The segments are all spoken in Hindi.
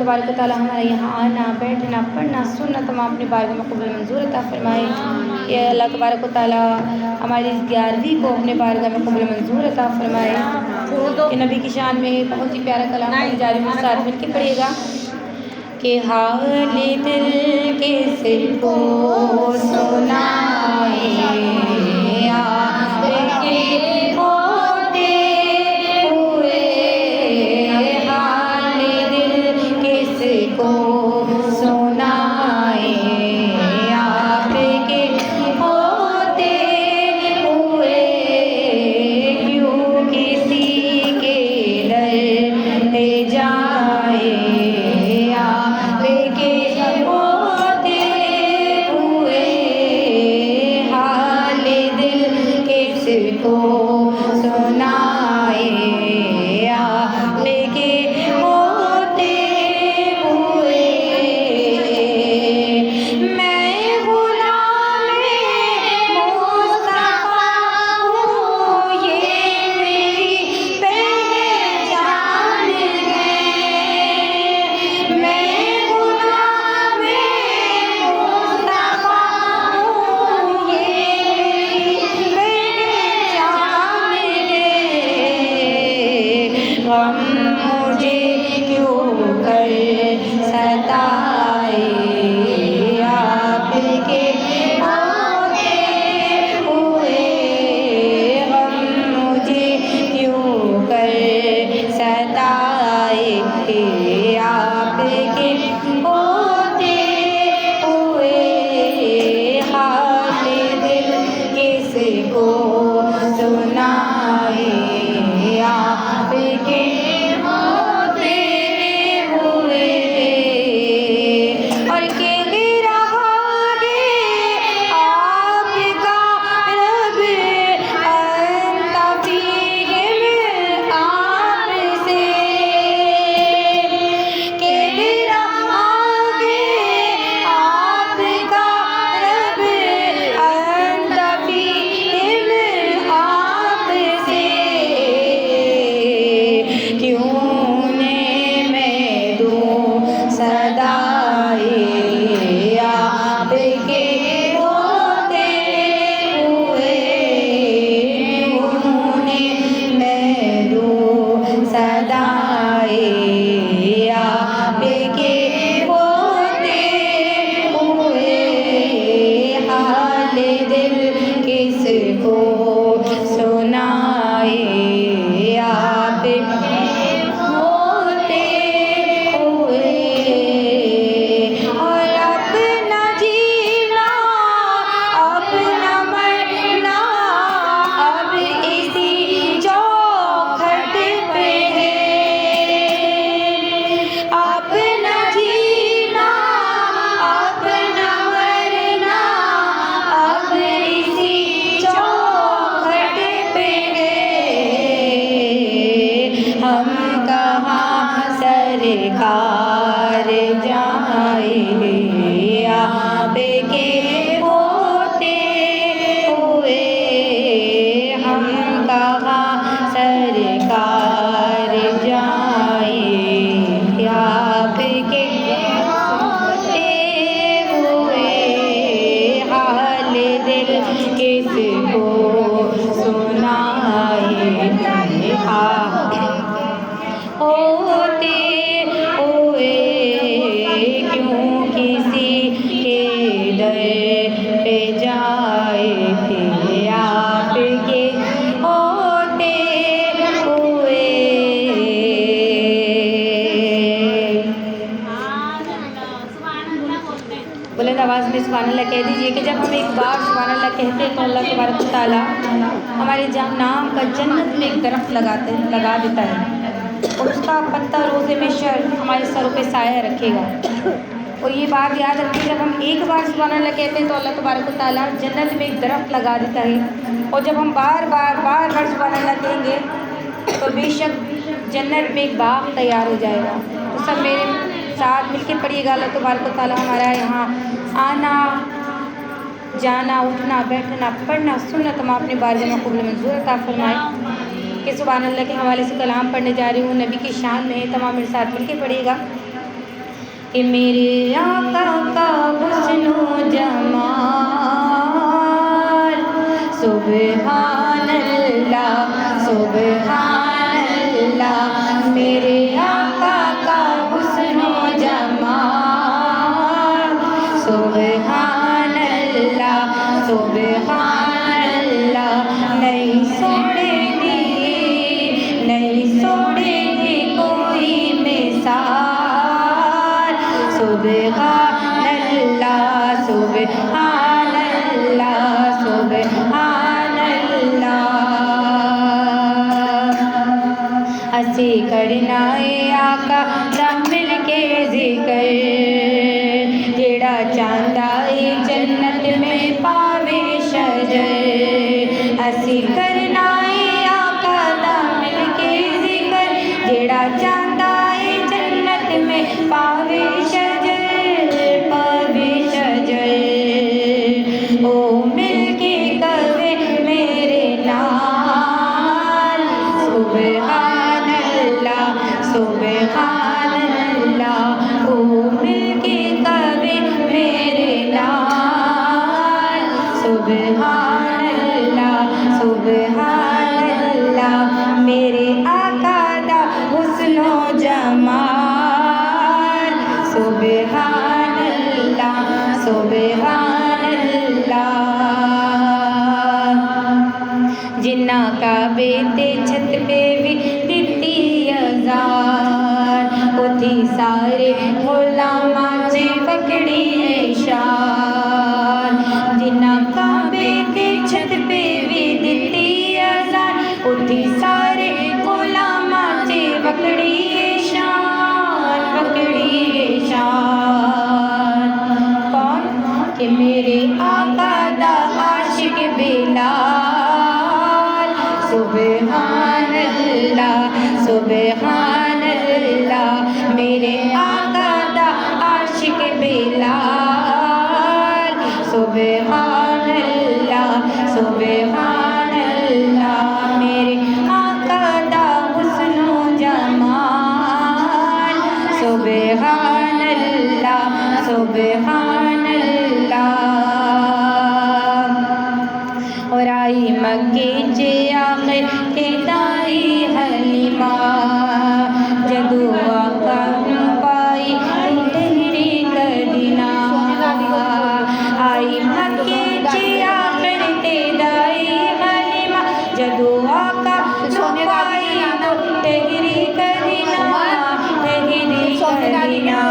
तबारक व तआला हमारा यहाँ आना, बैठना, पढ़ना, सुनना तमाम अपनी बारगाह में कबूल मंजूर अता फरमाए। ये अल्लाह तबारक व तआला हमारी इस 11वीं को अपने बारगाह में कबूल मंजूर अता फरमाए। ये नबी की शान में बहुत ही प्यारा कलाम पढ़ने जा रही हूँ, साथ मिलके पढ़िएगा कि हाल दिल किसको सुनाए आपके होते हुए, हाल दिल किसको सुनाए आपके होते हुए, क्यों किसी के दर ले जाए आपके होते हुए, हाल दिल किसको सुनाए आपके होते हुए। मैं गुलामे मुस्तफा हूँ, ये मेरी पहचान है। मैं गुलामे मुस्तफा हूँ, ये मेरी पहचान है। गम मुझे क्यों कर सताए आपके होते हुए, गम मुझे क्यों कर सताए आपके होते हुए, हाल दिल किसको सुनाए आपके होते हुए। और के रहोगे आपका रब अंतफ़ीहिम आपसे, के रहोगे आपका रब अंतफ़ीहिम आपसे, क्यों ने मैं दूँ सदाए आपके होते हुए, क्यों ने मैं दूँ सदाए आपके होते हुए, हाल दिल किसको सुनाए आपके होते हुए। और अपना जीना अपना मरना अब इसी चौखट पे है। अपना जीना अपना मरना अब इसी चौखट पे है। हम कहाँ सरकार जाए आपके होते हुए, हम कहाँ सरकार जाए आपके होते हुए, हाल दिल किसको सुनाए होते हुए, क्यों किसी के दर पे जाए थे आपके होते हुए। बुलंद आवाज़ में सुभान अल्लाह कह दीजिए कि जब हम एक बार सुभान अल्लाह कहते हैं तो अल्लाह तबारक व तआला हमारे नाम का जन्नत में एक दरख्त लगा देता है, और उसका पत्ता रोज़े में शर हमारे सरों पे साया रखेगा। और ये बात याद रखिए, जब हम एक बार सुभान अल्लाह कहते हैं तो अल्लाह तबारक व तआला जन्नत में एक दरख्त लगा देता है, और जब हम बार बार सुभान अल्लाह कहेंगे तो बेशक जन्नत में एक बाग तैयार हो जाएगा। तो सब मेरे साथ मिलके पढ़िएगा, अल्लाह तबारक व तआला हमारा यहाँ आना, जाना, उठना, बैठना, पढ़ना, सुनना तमाम अपने बारगाह में कबूल मंजूर अता फरमाए। कि सुभान अल्लाह के हवाले से कलाम पढ़ने जा रही हूँ, नबी की शान में तमाम मेरे साथ मिलके पढ़िएगा कि मेरे आका का हुस्नो जमाल सुबहान अल्लाह सुबहान अल्लाह। मेरे आका का हुस्नो जमाल सुबहान अल्लाह सुबहान अल्लाह। नहीं छोड़ेगी कोई मिसाल सुबहान अल्लाह सुबहान अल्लाह सुबहान अल्लाह। हंसी करना आका दा मिल के जिक्र जेड़ा चांदा जन्नत में पावे शजर। हंसी करना आका दा मिल के जिक्र जेड़ा चांदा जन्नत में पावे शजर पावे शजर। ओ मिल के कवे मेरे नाल सुबहान अल्लाह सुबहान अल्लाह। ओ मिल के कवे मेरे नाल सुबहान अल्लाह सुबहान अल्लाह। मेरे आका दा हुस्नो जमाल सुबहान अल्लाह सुबहान अल्लाह। जिन्ना काबे ते छत पे भी दिती अज़ान उठी सारे गुलामां च पकड़ी शान। जिन्ना काबे ते छत पे भी दिती अज़ान उठी सारे गुलामां च पकड़ी शान पकड़ी शान। कौन कि मेरे आका दा आशिक बिलाल सुबहान अल्लाह सुबहान अल्लाह। मेरे आका दा आशिक बिलाल सुबहान अल्लाह सुबहान अल्लाह। मेरे आका दा हुस्नो जमाल सुबहान अल्लाह सुबहान अल्लाह। और आई मक्के च आखिर के दाई हलीमा जदू आका नूं पाई तेरी कदीना। आई मक्के च आखिर ते दाई हलीमा जदू आका नूं पाई तेरी कदीना तेरी कदीना।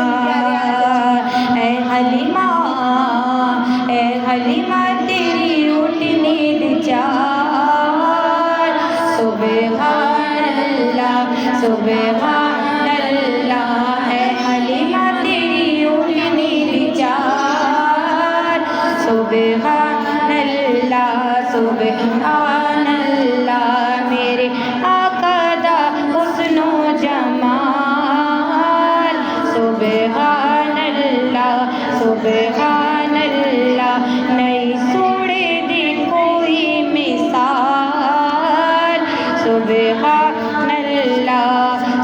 ऐ हलीमा तेरी उठनी चाल सुबहान अल्लाह सुबहान अल्लाह। है हलीमा तेरी उठनी चाल सुबहान अल्लाह सुबहान अल्लाह। मेरे आका दा हुस्नो जमाल सुबहान अल्लाह सुबहान अल्लाह। नहीं छोड़ेगी कोई मिसाल सुबहान अल्लाह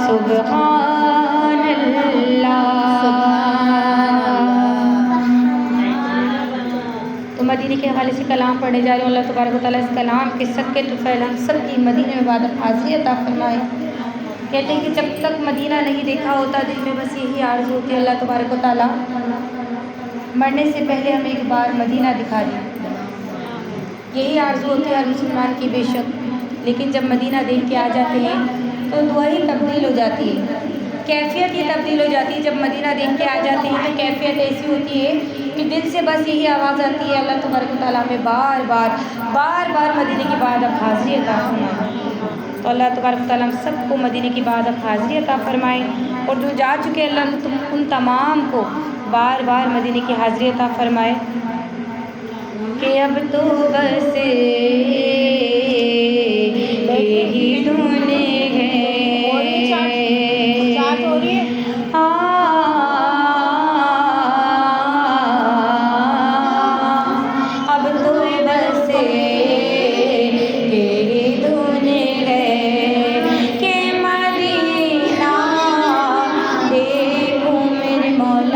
सुबहान अल्लाह। तो मदीने के हवाले से कलाम पढ़ने जा रही हूँ। अल्लाह तबारक व तआला इस कलाम के सदक़े तो फैल हम सब की मदीने में बाद हाज़िरी अता फरमाए। कहते हैं कि जब तक मदीना नहीं देखा होता दिल में बस यही आरज़ू होती है अल्लाह तबारक व तआला मरने से पहले हमें एक बार मदीना दिखा दे। यही आरज़ू होती है हर मुसलमान की बेशक। लेकिन जब मदीना देख के आ जाते हैं तो दुआ ही तब्दील हो जाती है, कैफियत ही तब्दील हो जाती है। जब मदीना देख के आ जाते हैं तो कैफियत ऐसी होती है कि दिल से बस यही आवाज़ आती है अल्लाह तबारक व तआला में बार बार मदीने की बाद अब हाज़िरी अता फरमाए। तो अल्लाह तबारक व तआला हम सबको मदीने की बाद अब हाज़िरी अता फरमाए। और जो जा चुके अल्लाह उन तमाम को बार बार मदीने की हाज़िरी अता फरमाए। कि अब तो बस यही ढूंढे हैं अब तो बस यही ढूंढे हैं कि मदीना देखूं मेरे मौला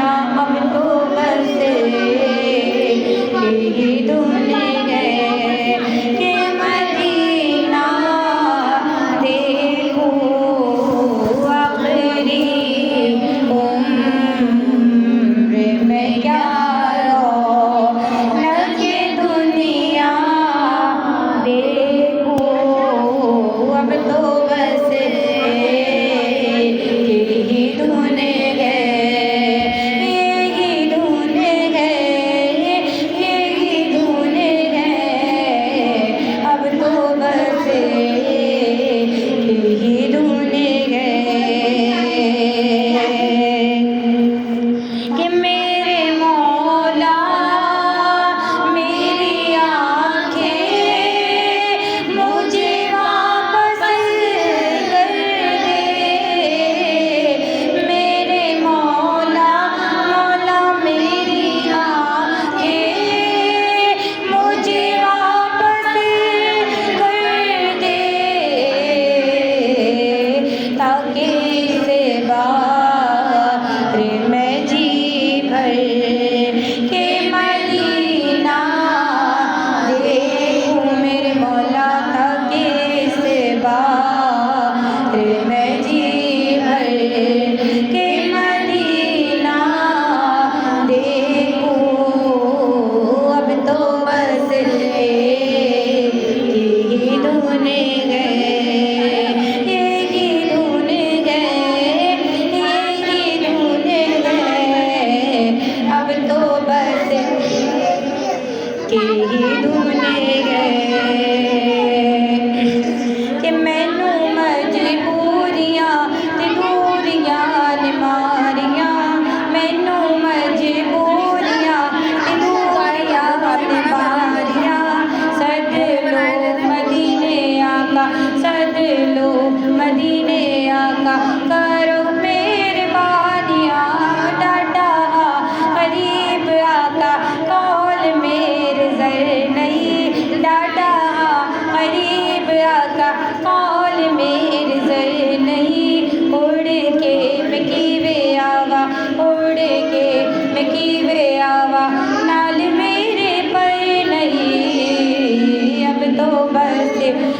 कौल मेरे जर नहीं उड़ के मैं कीवे आवा उड़ के मैं कीवे आवा नाल मेरे पर नहीं अब तो बस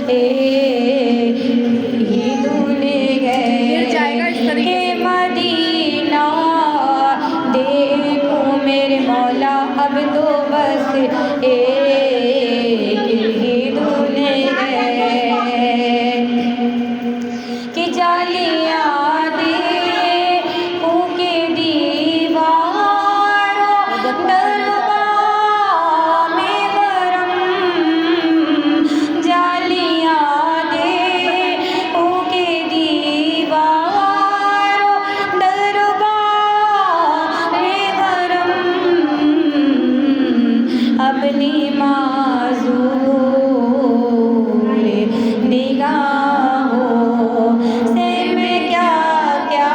ही दूने गए के मदीना देखूं मेरे मौला अब तो बस ही दूने गए कि जालियां दे फूके दीवारों दरबार में गरम जालियां दे फूके दीवारों दरबार में गरम अपनी माज़ूर निगाहों से मैं क्या क्या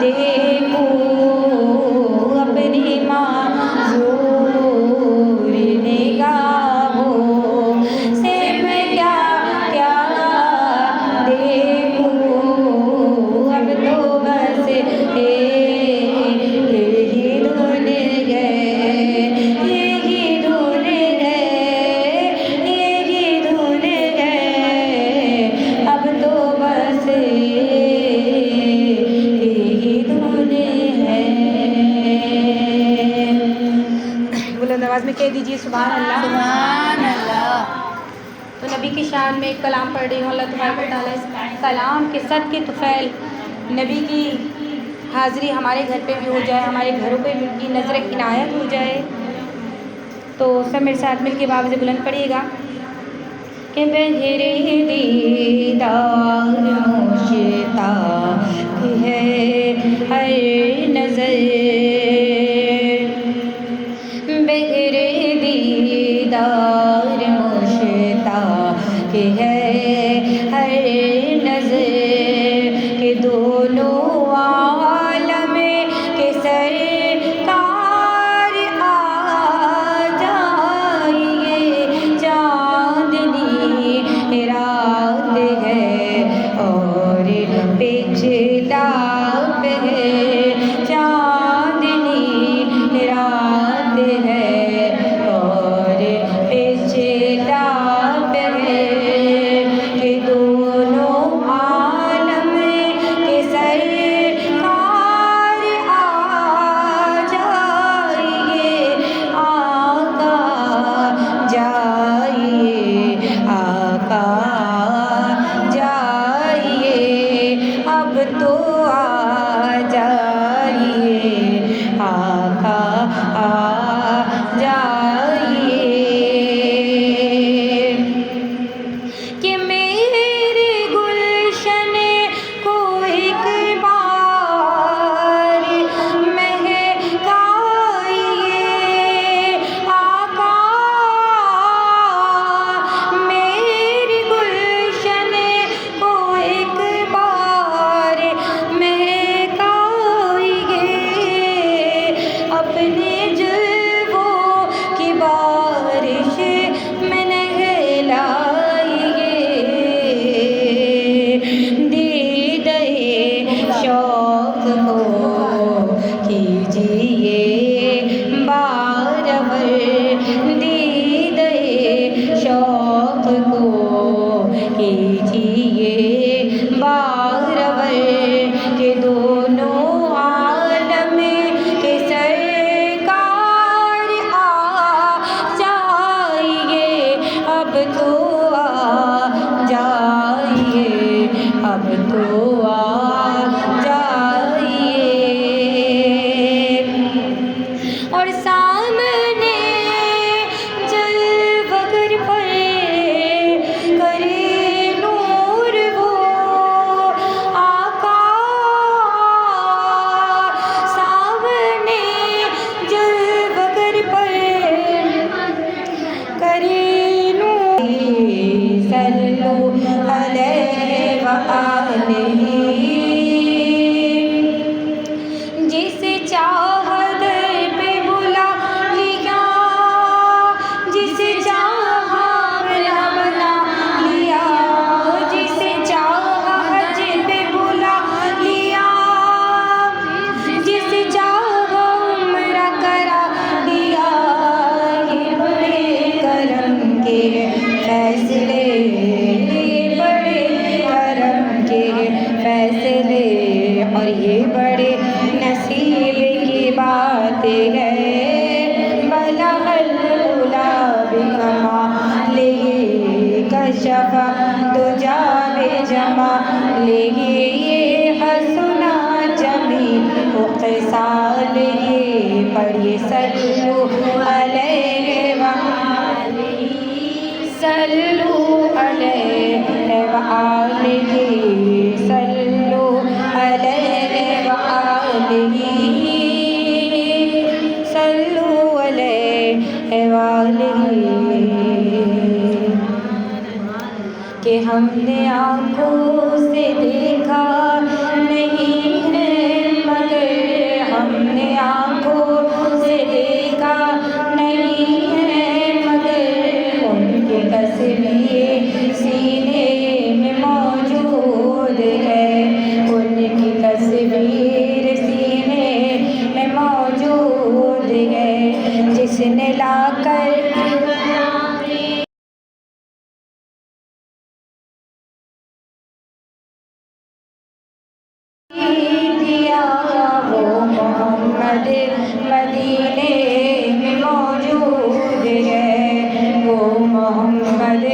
देखूं अपनी माज़ूर निगाहों से मैं क्या क्या देखूं अब तो बस यही धुन गए यही धुन गए यही धुन गए अब तो बस यही धुन है। बुलंद आवाज़ में कह दीजिए सुभान अल्लाह। सुभान अल्लाह। तो नबी की शान में एक कलाम पढ़ रही हूँ। अल्लाह तबारक व तआला इस कलाम के सदके तुफ़ैल नबी की हाज़िरी हमारे घर पे भी हो जाए, हमारे घरों पे भी उनकी नज़र इनायत हो जाए। तो सब मेरे साथ मिल के बाब से बुलंद पढ़िएगा कि बहरे दीदार मुश्ताक है हर नज़र बहरे दीदार मुश्ताक है हर नज़र के दोनों आलम के सरकार आ जाइए चांदनी रात है और पिछला पे चांदनी रात है और पिछला पे के दोनों आलम के सरकार आ जाइए आका जाइए आका जाइए अब तो आ जाइए आका आ जाइए कि मेरे गुलशन को एक बार महकाइए आका मेरे गुलशन को एक बार महकाइए अपने जुल्फों की बारिश में नहलाइए दीदे शौक को कीजिए बारबर दीदे शौक को कीजिए बारबर के दोनों आलम के सरकार आ जाइए अब तो आ जाइए अब तो आ जाइए और सामने जलवगर पर करे नूर वो आका सामने जलवगर पर करे नूर सल्लु अलैहि व आलिहि जिस चाहत पे बुला लिया जिस चाह बना लिया दुजा बेजमा लेगे ये हसना जमी क़िसाल ये पढ़िए सल्लु अलैहि व सल्लु अलैहि व आलिही सल्लु अलैहि व आलिही सल्लु अलैहि व आलिही। कि हमने आँखों से देखा नहीं है मगर हमने आँखों से देखा नहीं है मगर उनकी तस्वीर सीने में मौजूद है उनकी तस्वीर सीने में मौजूद है जिसने लाकर दिया वो मोहम्मद मदीने में मौजूद है वो मोहम्मद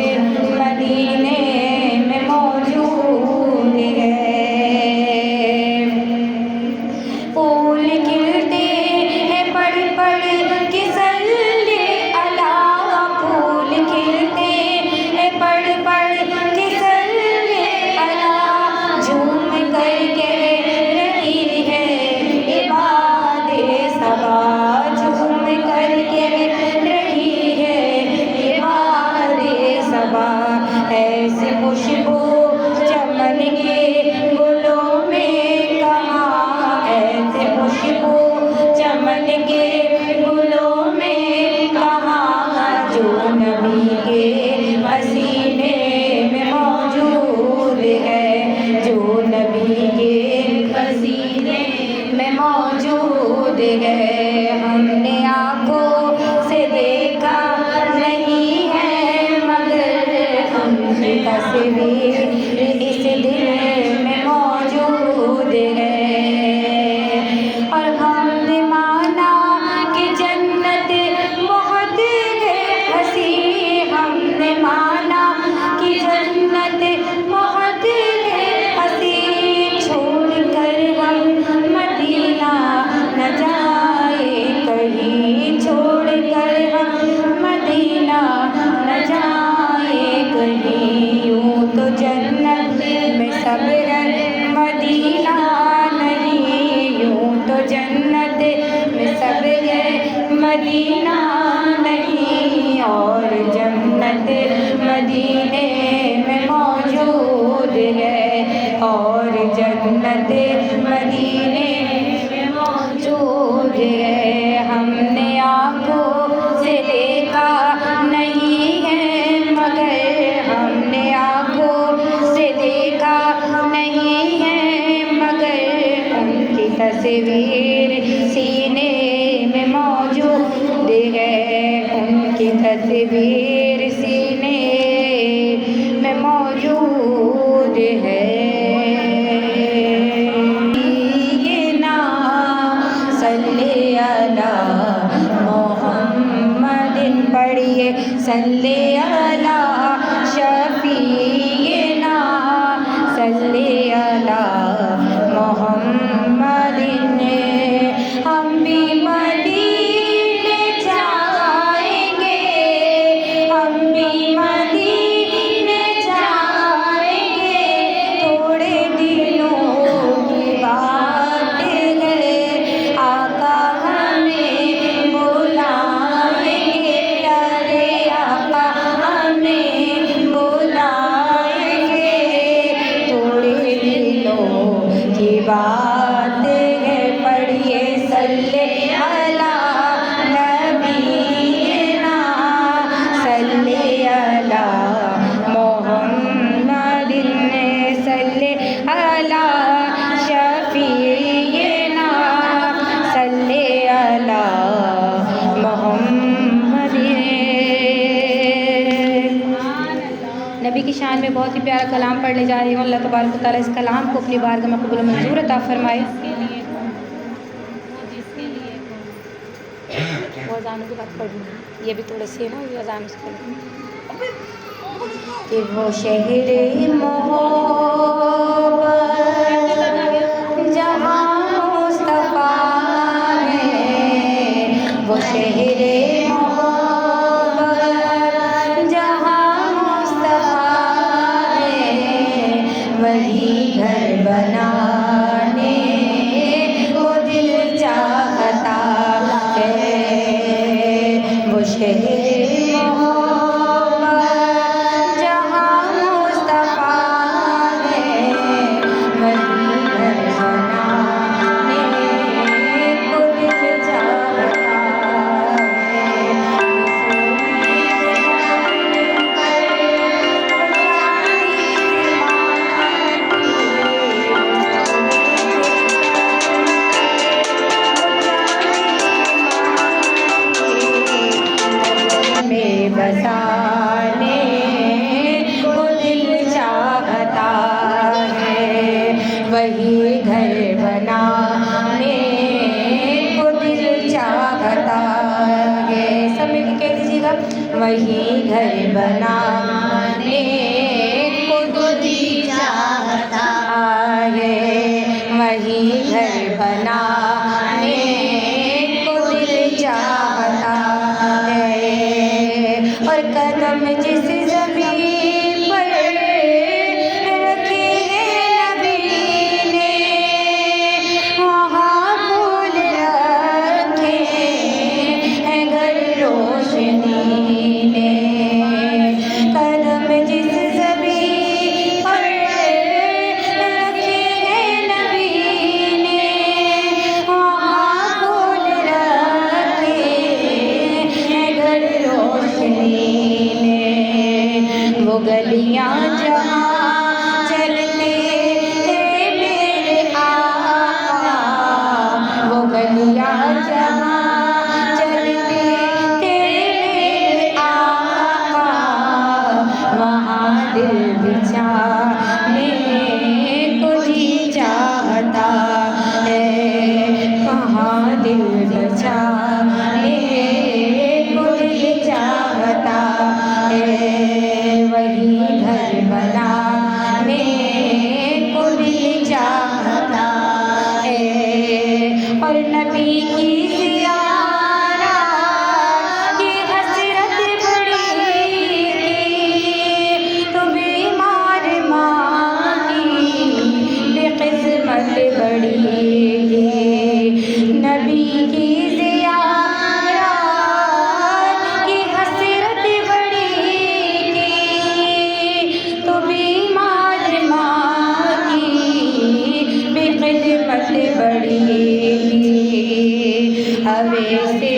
मदीने में मौजूद है। फूल खिलते हैं पढ़ पढ़ के सल्ले अला फूल खिलते हैं पढ़ पढ़ के सल्ले अला झूम कर कह रही है इबादे सबा झूम कर कह रही है इबादे सबा ऐसी खुशबू चमन के गुलों में कहाँ ऐसे खुशबू चमन के गुलों में कहाँ जो नबी के पसीने में मौजूद है जो नबी के पसीने में मौजूद है। हमने आँखों से देखा नहीं है मगर उनकी तस्वीर इस दिल में मौजूद है और हमने माना कि जन्नत बहुत है हसी हमने माना कि जन्नत बहुत है हसी छोड़कर हम मदीना न जाए कहीं छोड़कर हम मदीना न जाए कहीं यूँ तो जन्नत में सब है मदीना नहीं यूँ तो जन्नत में सब है मदीना नहीं और जन्नत मदीने में मौजूद है और जन्नत मदीने में मौजूद है। हमने आँखों से देखा नहीं है मगर हमने आँखों से देखा नहीं है मगर उनकी तस्वीर सीने में मौजूद है उनकी तस्वीर सीने में मौजूद है। ये ना सल्ले अला मोहम्मदिन पढ़िए सल्ले अला शफीना सल्ले अला मोहम्मदिन हम भी मदीने जाएंगे हम भी मदीने जाएंगे थोड़े दिनों की बात है आका हमें बुलाएंगे प्यारे आका हमें बुलाएंगे थोड़े दिनों की बात है पढ़िए सल्ले अला नबीना सल्ले अला मोहम्मदिन सल्ले अला शफीना सल्ले अला मोहम्मदिन। नबी की शान में बहुत ही प्यारा कलाम पढ़ने जा रही हूँ। अल्लाह तबारक व तआला इस कलाम को अपनी बारगाह में कबूल मंजूर अता फरमाए। वो अज़ानों की बात पढ़ लूँ ये भी थोड़ी सी है ना ये अज़ान उसको कि वो शहरे मोहब्बत जहाँ मुस्तफ़ा है, वो शहरे मोहब्बत जहाँ मुस्तफ़ा है, वही घर बनाने को दिल चाहता है। वो शहरे बसाने को दिल चाहता है, वही घर बनाने को दिल चाहता है। सब मिलकर कह दीजिएगा, वही घर बनाने को दिल चाहता है, वही घर बनाने को दिल चाहता है। और कदम जिस ज़मीन पर रखे हैं नबी ने, वहाँ फूल रखे हैं घर रोशनी ने। कदम जिस ज़मीन पर रखे हैं नबी ने, वहाँ फूल रखे हैं घर रोशनी। वो गलियाँ जहाँ चलते थे मेरे आका, वो गलियाँ जहाँ चलते थे मेरे आका, वहाँ दिल बिछाने को जी चाहता है, वहाँ दिल बिछाने को दिल चाहता है, वही घर बनाने को दिल चाहता है। और नबी की ज़ियारत की हसरत बड़ी थी, तो बीमार माँ की बेक़िस्मत बड़ी थी। नबी की ज़ियारत की हसरत बड़ी थी, तो बीमार माँ की बेक़िस्मत बड़ी थी। हवे से